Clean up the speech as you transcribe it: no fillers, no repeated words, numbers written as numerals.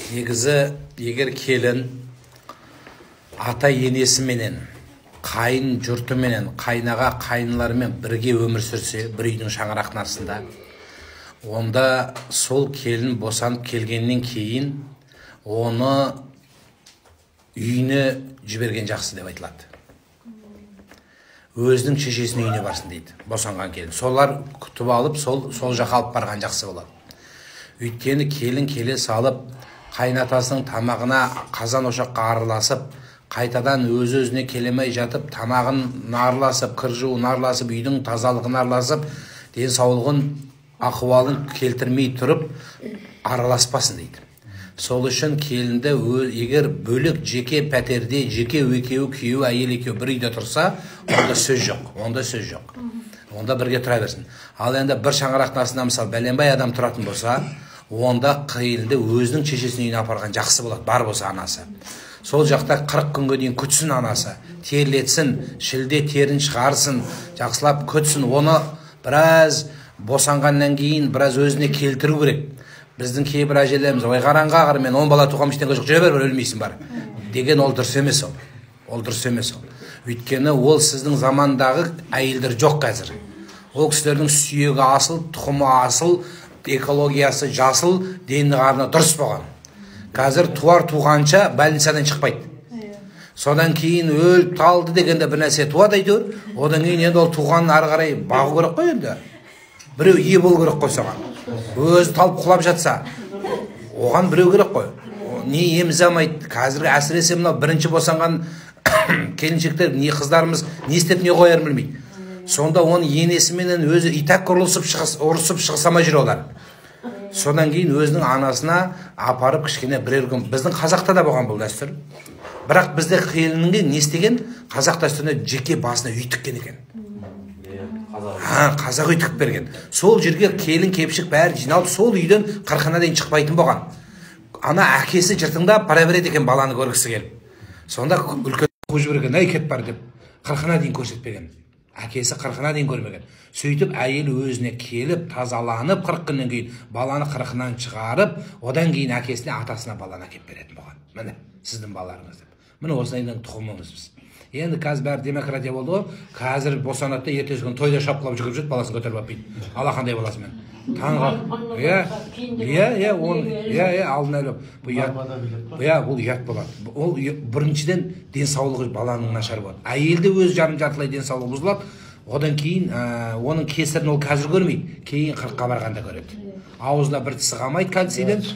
Негізі, егер келін ата енесіменен, қайын жұртыменен, қайнаға қайныларымен бірге өмір сүрсе, бір үйдің шаңырақтың астында, онда сол келін босанып келгеннен кейін оны үйіне жіберген жақсы деп айтылады. Өзінің шешесінің үйіне барсын дейді, босанған келін. Солар күтіп алып, сол жаққа алып барған жақсы болады. Өйткені келін келе салып, қайнатасының тамағына қазан ошаққа араласып, қайтадан өзіне келемей жатып, тамағын араласып, кіржуын араласып, үйдің тазалығын араласып, денсаулығын, ахуалын келтірмей тұрып, араласпасын дейді. Сол үшін келінді егер бөлек жеке пәтерде, жеке екеуі, күйеуі, әйел екеуі бір үйде тұрса, онда сөз жоқ. Онда бірге тұра берсін. Ал енді бір шаңырақтың астында мысалы бәленбай адам тұратын болса, онда келінді өзінің шешесінің үйіне апарған жақсы болады, бар болса анасы. Сол жақта 40 күнге дейін күтсін анасы, терлетсін, шілде терін шығарсын, жақсылап күтсін, оны біраз босанғаннан кейін біраз өзіне келтіру керек. Біздің кейбір әжелеріміз, ой қараңға ағыр, мен 10 бала туғам ештеңе жоқ, жүре бер, өлмейсің бар деген, ол дұрыс емес ол. Ол дұрыс емес ол. Өйткені ол сіздің замандағы әйелдер жоқ қазір. Ол кісілердің сүйегі асыл, тұқымы асыл, экологиясы жасыл, дені қарны дұрыс болған. Қазір туғанша больницадан шықпайды. Содан кейін өліп талды дегенде бір нәрсе туады әйтеуір. Одан кейін енді ол туғанын ары қарай бағу керек қой енді. Біреу ие болу керек қой соған. Өзі талып құлап жатса, оған біреу керек қой. Не емізамайды. Қазіргі әсіресе мынау бірінші босанған келіншектер, не қыздарымыз не істеп не қоярын білмейді. Сонда оны енесіменен өзі итак ұрысып шығысамай жүр олар. Содан кейін өзінің анасына апарып кішкене бірер күн. Біздің қазақта да болған бұл дәстүр. Бірақ бізде келінге не істеген? Қазақ дәстүріне жеке басына үй тіккен екен. Қазақ үй тігіп берген. Сол жерге келін кепшік бәрі жиналып, сол үйден 40-на дейін шықпайтын болған. Ана әкесі жыртыңдап бара береді екен баланы көргісі келіп. Сонда үлкен қуып жіберген, әй кет бар деп 40-на дейін көрсетпеген. Әкесі 40-на дейін көрмеген. Сөйтіп әйел өзіне келіп, тазаланып, 40 күннен кейін баланы 40-нан шығарып, одан кейін әкесіне, атасына баланы әкеп беретін болған. Міне, сіздің балаларыңыз деп. Міне осылайдан тұқымымыз біз. Енді қазір бәрі демократия болды ғой. Қазір босанады, ертесі күні тойда шапқылап жүгіріп жүреді, баласын көтеріп алып дейді. Алақандай баласымен. Таңға. Алдын әлі. Бұл ұят болады. Ол біріншіден денсаулығы баланың нашар болады. Әйелде өз жарым жартылай денсаулығы бұзылады. Одан кейін оның кесірін ол қазір көрмейді. Кейін 40-қа барғанда көреді. Аузына бір тісі қалмайды кальцийден.